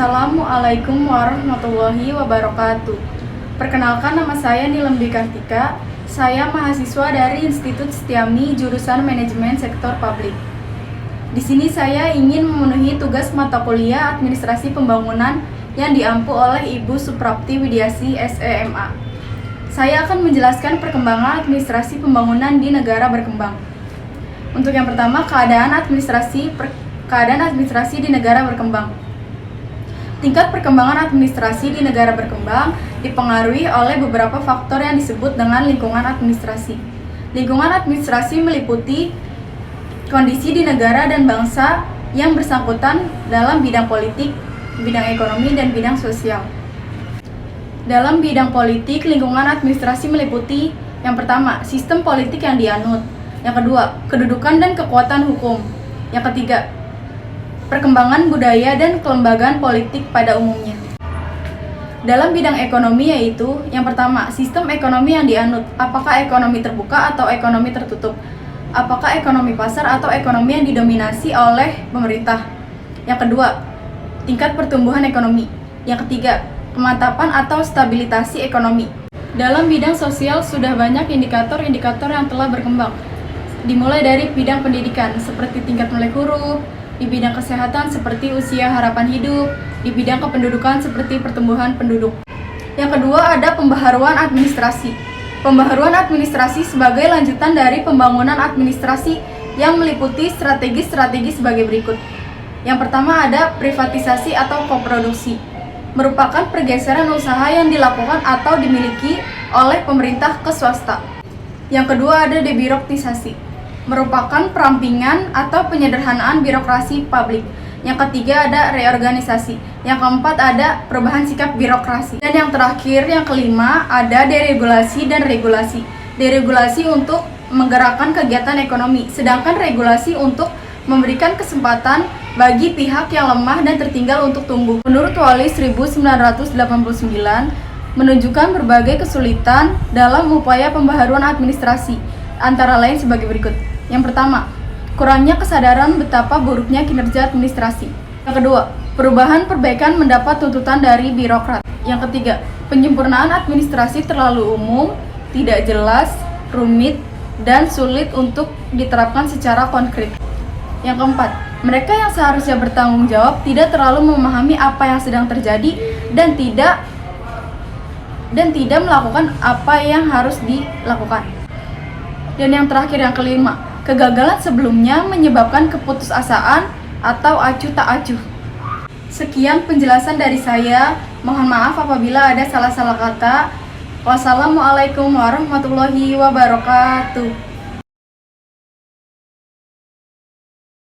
Assalamualaikum warahmatullahi wabarakatuh. Perkenalkan, nama saya Nilem Dwi Kartika. Saya mahasiswa dari Institut Setiami jurusan Manajemen Sektor Publik. Di sini saya ingin memenuhi tugas mata kuliah Administrasi Pembangunan yang diampu oleh Ibu Suprapti Widiasi SEMA. Saya akan menjelaskan perkembangan administrasi pembangunan di negara berkembang. Untuk yang pertama, keadaan administrasi di negara berkembang. Tingkat perkembangan administrasi di negara berkembang dipengaruhi oleh beberapa faktor yang disebut dengan lingkungan administrasi. Lingkungan administrasi meliputi kondisi di negara dan bangsa yang bersangkutan dalam bidang politik, bidang ekonomi, dan bidang sosial. Dalam bidang politik, lingkungan administrasi meliputi yang pertama, sistem politik yang dianut. Yang kedua, kedudukan dan kekuatan hukum. Yang ketiga, perkembangan budaya dan kelembagaan politik pada umumnya. Dalam bidang ekonomi yaitu, yang pertama, sistem ekonomi yang dianut. Apakah ekonomi terbuka atau ekonomi tertutup? Apakah ekonomi pasar atau ekonomi yang didominasi oleh pemerintah? Yang kedua, tingkat pertumbuhan ekonomi. Yang ketiga, kemantapan atau stabilitasi ekonomi. Dalam bidang sosial sudah banyak indikator-indikator yang telah berkembang. Dimulai dari bidang pendidikan seperti tingkat melek huruf, di bidang kesehatan seperti usia harapan hidup, di bidang kependudukan seperti pertumbuhan penduduk. Yang kedua, ada pembaharuan administrasi. Pembaharuan administrasi sebagai lanjutan dari pembangunan administrasi yang meliputi strategi-strategi sebagai berikut. Yang pertama, ada privatisasi atau koproduksi. Merupakan pergeseran usaha yang dilakukan atau dimiliki oleh pemerintah ke swasta. Yang kedua, ada debirokratisasi. Merupakan perampingan atau penyederhanaan birokrasi publik. Yang ketiga, ada reorganisasi. Yang keempat, ada perubahan sikap birokrasi. Dan yang terakhir, yang kelima, ada deregulasi dan regulasi. Deregulasi untuk menggerakkan kegiatan ekonomi, sedangkan regulasi untuk memberikan kesempatan bagi pihak yang lemah dan tertinggal untuk tumbuh. Menurut Wali 1989, menunjukkan berbagai kesulitan dalam upaya pembaharuan administrasi, antara lain sebagai berikut. Yang pertama, kurangnya kesadaran betapa buruknya kinerja administrasi. Yang kedua, perubahan perbaikan mendapat tuntutan dari birokrat. Yang ketiga, penyempurnaan administrasi terlalu umum, tidak jelas, rumit, dan sulit untuk diterapkan secara konkret. Yang keempat, mereka yang seharusnya bertanggung jawab tidak terlalu memahami apa yang sedang terjadi dan tidak melakukan apa yang harus dilakukan. Dan yang terakhir, yang kelima, kegagalan sebelumnya menyebabkan keputusasaan atau acuh tak acuh. Sekian penjelasan dari saya. Mohon maaf apabila ada salah-salah kata. Wassalamualaikum warahmatullahi wabarakatuh.